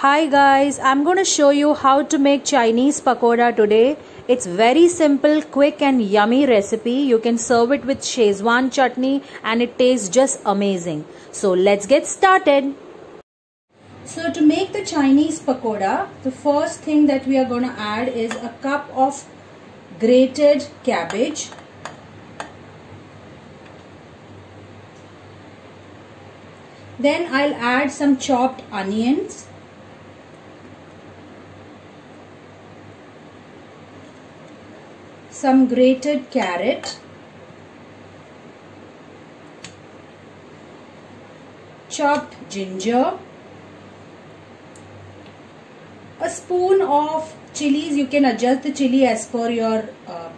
Hi guys, I'm going to show you how to make Chinese pakoda today. It's very simple, quick and yummy recipe. You can serve it with Szechuan chutney and it tastes just amazing. So let's get started. So to make the Chinese pakoda, the first thing that we are going to add is a cup of grated cabbage. Then I'll add some chopped onions. Some grated carrot, chopped ginger, a spoon of chilies. You can adjust the chili as per your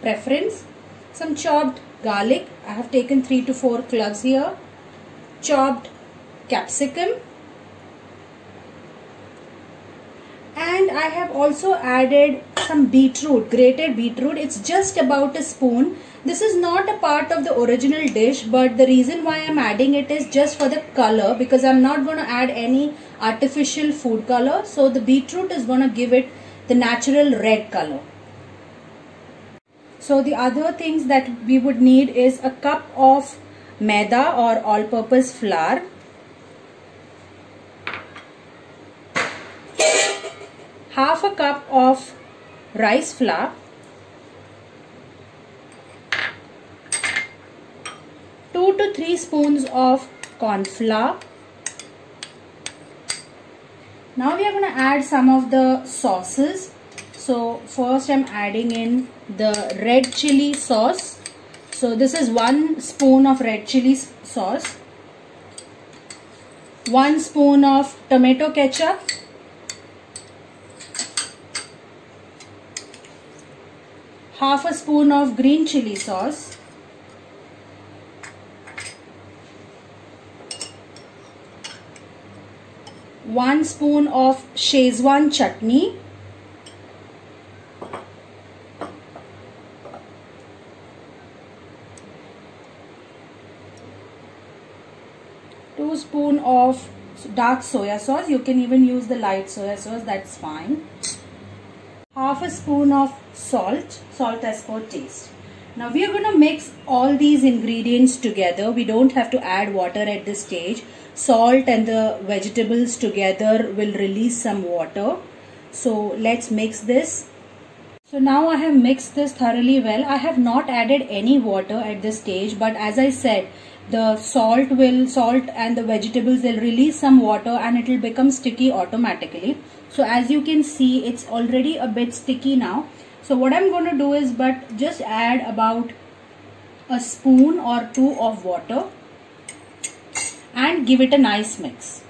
preference. Some chopped garlic. I have taken 3 to 4 cloves here. Chopped capsicum. And I have also added some beetroot, grated beetroot. It's just about a spoon. This is not a part of the original dish, but the reason why I'm adding it is just for the color, because I'm not going to add any artificial food color. So the beetroot is going to give it the natural red color. So the other things that we would need is a cup of maida or all-purpose flour. Half a cup of rice flour, 2 to 3 spoons of corn flour. Now we are going to add some of the sauces. So first I'm adding in the red chili sauce. So this is 1 spoon of red chili sauce, 1 spoon of tomato ketchup, half a spoon of green chili sauce, one spoon of Szechuan chutney, two spoon of dark soya sauce. You can even use the light soya sauce, that's fine. Half a spoon of salt as per taste. Now we are going to mix all these ingredients together. We don't have to add water at this stage. Salt and the vegetables together will release some water. So let's mix this. So now I have mixed this thoroughly well. I have not added any water at this stage, but as I said, the salt and the vegetables will release some water and it will become sticky automatically. So as you can see, it's already a bit sticky now. So what I'm going to do is just add about a spoon or 2 of water and give it a nice mix.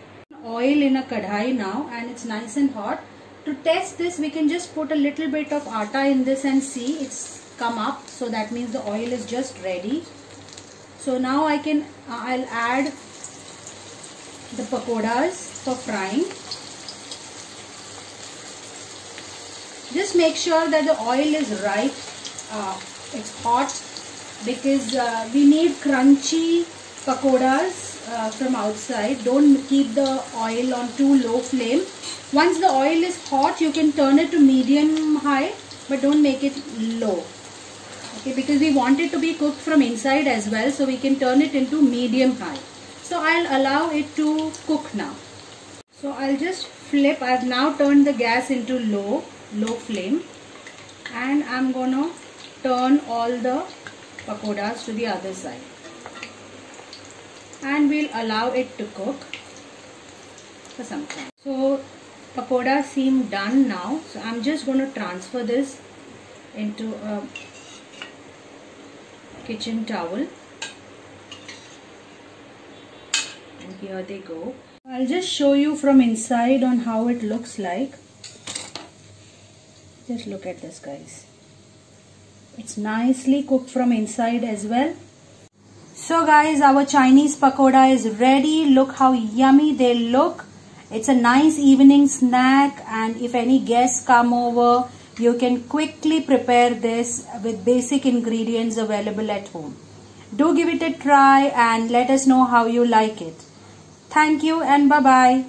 Oil in a kadhai now and it's nice and hot. To test this, we can just put a little bit of atta in this and see it's come up. So that means the oil is just ready. So now I'll add the pakodas for frying. Just make sure that the oil is right, it's hot, because we need crunchy pakodas from outside. Don't keep the oil on too low flame. Once the oil is hot, you can turn it to medium high, but don't make it low. Okay, because we want it to be cooked from inside as well, so we can turn it into medium high. So I'll allow it to cook now. So I'll just flip. I've now turned the gas into low flame, and I'm gonna turn all the pakodas to the other side, and we'll allow it to cook for some time. So pakodas seem done now, so I'm just going to transfer this into a kitchen towel, and here they go. I'll just show you from inside on how it looks like. Just look at this, guys. It's nicely cooked from inside as well. So guys, our Chinese pakoda is ready. Look how yummy they look. It's a nice evening snack, and if any guests come over, you can quickly prepare this with basic ingredients available at home. Do give it a try and let us know how you like it. Thank you and bye-bye.